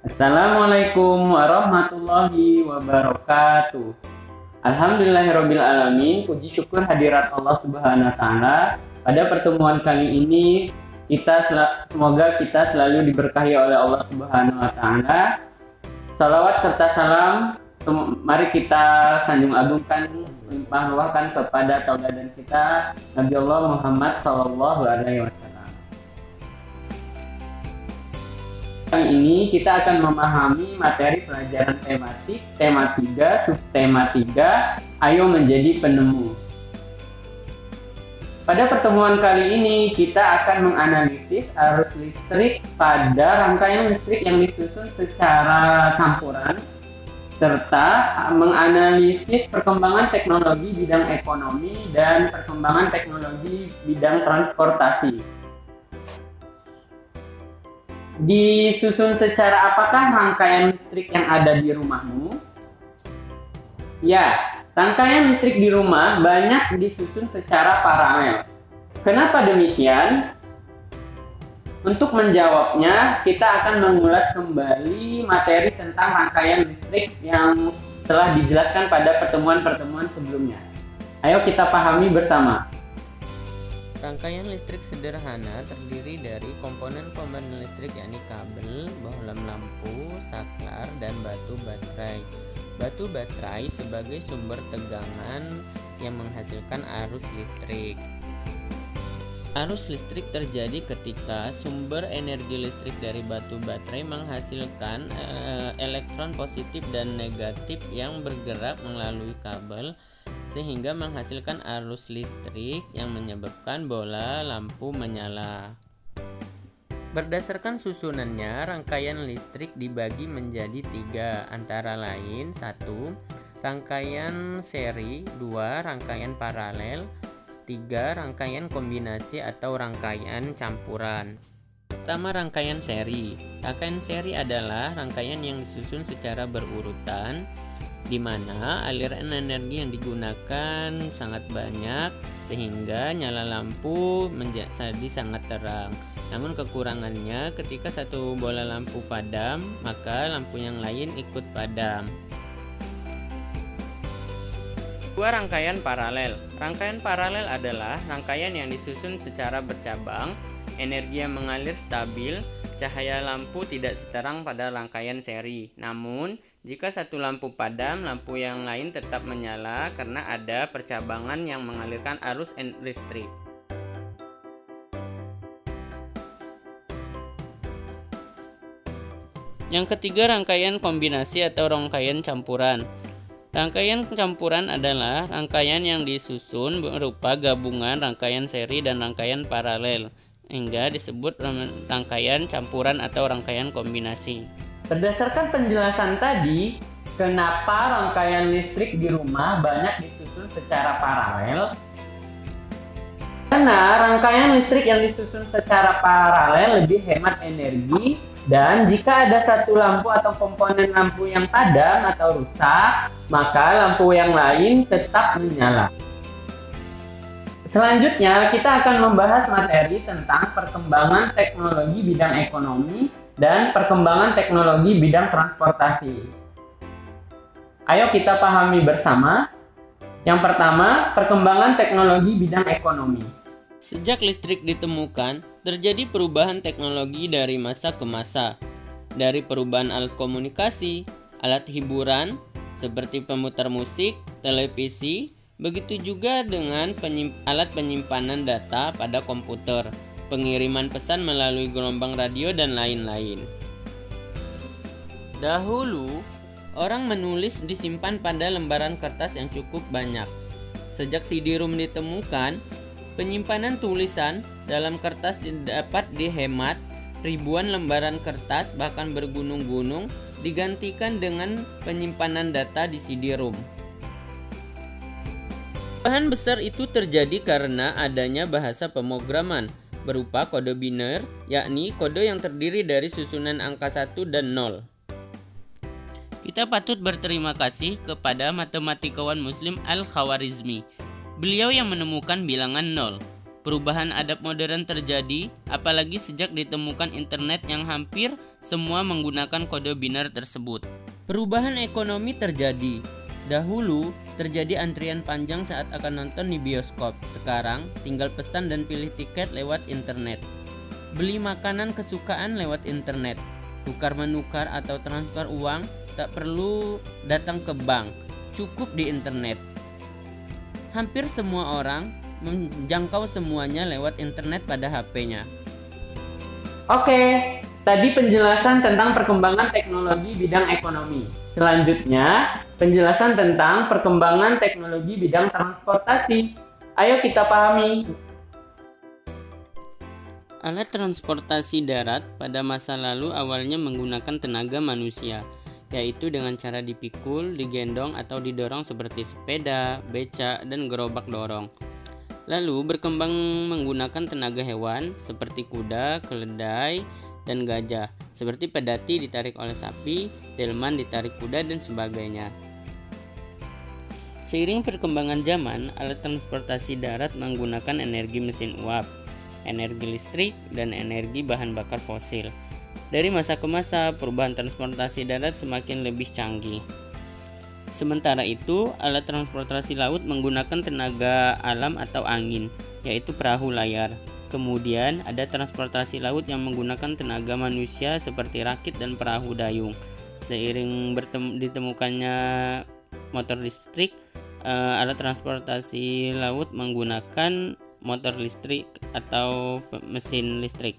Assalamualaikum warahmatullahi wabarakatuh. Alhamdulillahirabbil alamin. Puji syukur hadirat Allah Subhanahu wa taala. Pada pertemuan kali ini semoga kita selalu diberkahi oleh Allah Subhanahu wa taala. Salawat serta salam mari kita sanjung agungkan, limpah ruahkan kepada tauladan kita Nabi Allah Muhammad sallallahu alaihi wasallam. Kali ini kita akan memahami materi pelajaran tematik tema 3, subtema 3, ayo menjadi penemu. Pada pertemuan kali ini kita akan menganalisis arus listrik pada rangkaian listrik yang disusun secara campuran serta menganalisis perkembangan teknologi bidang ekonomi dan perkembangan teknologi bidang transportasi. Disusun secara apakah rangkaian listrik yang ada di rumahmu? Ya, rangkaian listrik di rumah banyak disusun secara paralel. Kenapa demikian? Untuk menjawabnya, kita akan mengulas kembali materi tentang rangkaian listrik yang telah dijelaskan pada pertemuan-pertemuan sebelumnya. Ayo kita pahami bersama. Rangkaian listrik sederhana terdiri dari komponen-komponen listrik yakni kabel, bohlam lampu, saklar, dan batu baterai. Batu baterai sebagai sumber tegangan yang menghasilkan arus listrik. Arus listrik terjadi ketika sumber energi listrik dari batu baterai menghasilkan elektron positif dan negatif yang bergerak melalui kabel sehingga menghasilkan arus listrik yang menyebabkan bola lampu menyala. Berdasarkan susunannya, rangkaian listrik dibagi menjadi 3, antara lain 1. Rangkaian seri, 2. Rangkaian paralel, 3. Rangkaian kombinasi atau rangkaian campuran. Pertama, rangkaian seri. Rangkaian seri adalah rangkaian yang disusun secara berurutan di mana aliran energi yang digunakan sangat banyak sehingga nyala lampu menjadi sangat terang. Namun kekurangannya ketika satu bola lampu padam, maka lampu yang lain ikut padam. 2. Rangkaian paralel. Rangkaian paralel adalah rangkaian yang disusun secara bercabang, energi yang mengalir stabil, cahaya lampu tidak seterang pada rangkaian seri. Namun, jika satu lampu padam, lampu yang lain tetap menyala karena ada percabangan yang mengalirkan arus listrik. Yang ketiga, rangkaian kombinasi atau rangkaian campuran. Rangkaian campuran adalah rangkaian yang disusun berupa gabungan rangkaian seri dan rangkaian paralel, hingga disebut rangkaian campuran atau rangkaian kombinasi. Berdasarkan penjelasan tadi, kenapa rangkaian listrik di rumah banyak disusun secara paralel? Karena rangkaian listrik yang disusun secara paralel lebih hemat energi, dan jika ada satu lampu atau komponen lampu yang padam atau rusak, maka lampu yang lain tetap menyala. Selanjutnya, kita akan membahas materi tentang perkembangan teknologi bidang ekonomi dan perkembangan teknologi bidang transportasi. Ayo kita pahami bersama. Yang pertama, perkembangan teknologi bidang ekonomi. Sejak listrik ditemukan, terjadi perubahan teknologi dari masa ke masa. Dari perubahan alat komunikasi, alat hiburan, seperti pemutar musik, televisi, begitu juga dengan alat penyimpanan data pada komputer, pengiriman pesan melalui gelombang radio, dan lain-lain. Dahulu, orang menulis disimpan pada lembaran kertas yang cukup banyak. Sejak CD-ROM ditemukan, penyimpanan tulisan dalam kertas dapat dihemat. Ribuan lembaran kertas, bahkan bergunung-gunung, digantikan dengan penyimpanan data di CD-ROM. Perubahan besar itu terjadi karena adanya bahasa pemrograman berupa kode biner, yakni kode yang terdiri dari susunan angka 1 dan 0. Kita patut berterima kasih kepada matematikawan Muslim Al-Khawarizmi. Beliau yang menemukan bilangan 0. Perubahan adab modern terjadi, apalagi sejak ditemukan internet yang hampir semua menggunakan kode biner tersebut. Perubahan ekonomi terjadi. Dahulu, terjadi antrian panjang saat akan nonton di bioskop. Sekarang, tinggal pesan dan pilih tiket lewat internet. Beli makanan kesukaan lewat internet. Tukar-menukar atau transfer uang tak perlu datang ke bank, cukup di internet. Hampir semua orang menjangkau semuanya lewat internet pada HP-nya. Oke, tadi penjelasan tentang perkembangan teknologi bidang ekonomi. Selanjutnya, penjelasan tentang perkembangan teknologi bidang transportasi. Ayo kita pahami. Alat transportasi darat pada masa lalu awalnya menggunakan tenaga manusia, yaitu dengan cara dipikul, digendong, atau didorong seperti sepeda, becak, dan gerobak dorong. Lalu berkembang menggunakan tenaga hewan seperti kuda, keledai, dan gajah, seperti pedati ditarik oleh sapi, delman ditarik kuda, dan sebagainya. Seiring perkembangan zaman, alat transportasi darat menggunakan energi mesin uap, energi listrik, dan energi bahan bakar fosil. Dari masa ke masa, perubahan transportasi darat semakin lebih canggih. Sementara itu, alat transportasi laut menggunakan tenaga alam atau angin, yaitu perahu layar. Kemudian, ada transportasi laut yang menggunakan tenaga manusia seperti rakit dan perahu dayung. Seiring ditemukannya motor listrik, alat transportasi laut menggunakan motor listrik atau mesin listrik.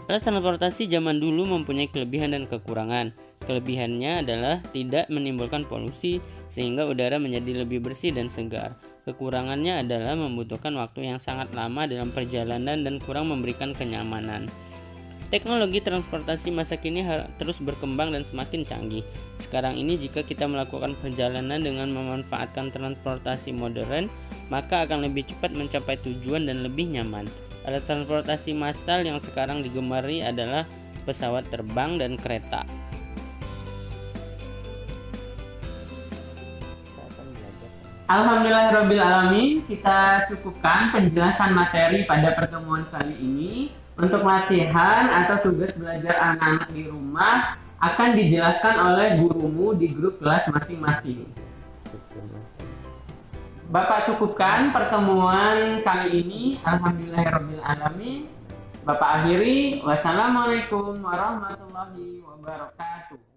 Alat transportasi zaman dulu mempunyai kelebihan dan kekurangan. Kelebihannya adalah tidak menimbulkan polusi sehingga udara menjadi lebih bersih dan segar. Kekurangannya adalah membutuhkan waktu yang sangat lama dalam perjalanan dan kurang memberikan kenyamanan. Teknologi transportasi masa kini terus berkembang dan semakin canggih. Sekarang ini jika kita melakukan perjalanan dengan memanfaatkan transportasi modern, maka akan lebih cepat mencapai tujuan dan lebih nyaman. Alat transportasi massal yang sekarang digemari adalah pesawat terbang dan kereta. Alhamdulillahirrabbilalamin, kita cukupkan penjelasan materi pada pertemuan kali ini. Untuk latihan atau tugas belajar anak-anak di rumah akan dijelaskan oleh gurumu di grup kelas masing-masing. Bapak cukupkan pertemuan kali ini. Alhamdulillahirrabbilalamin. Bapak akhiri. Wassalamualaikum warahmatullahi wabarakatuh.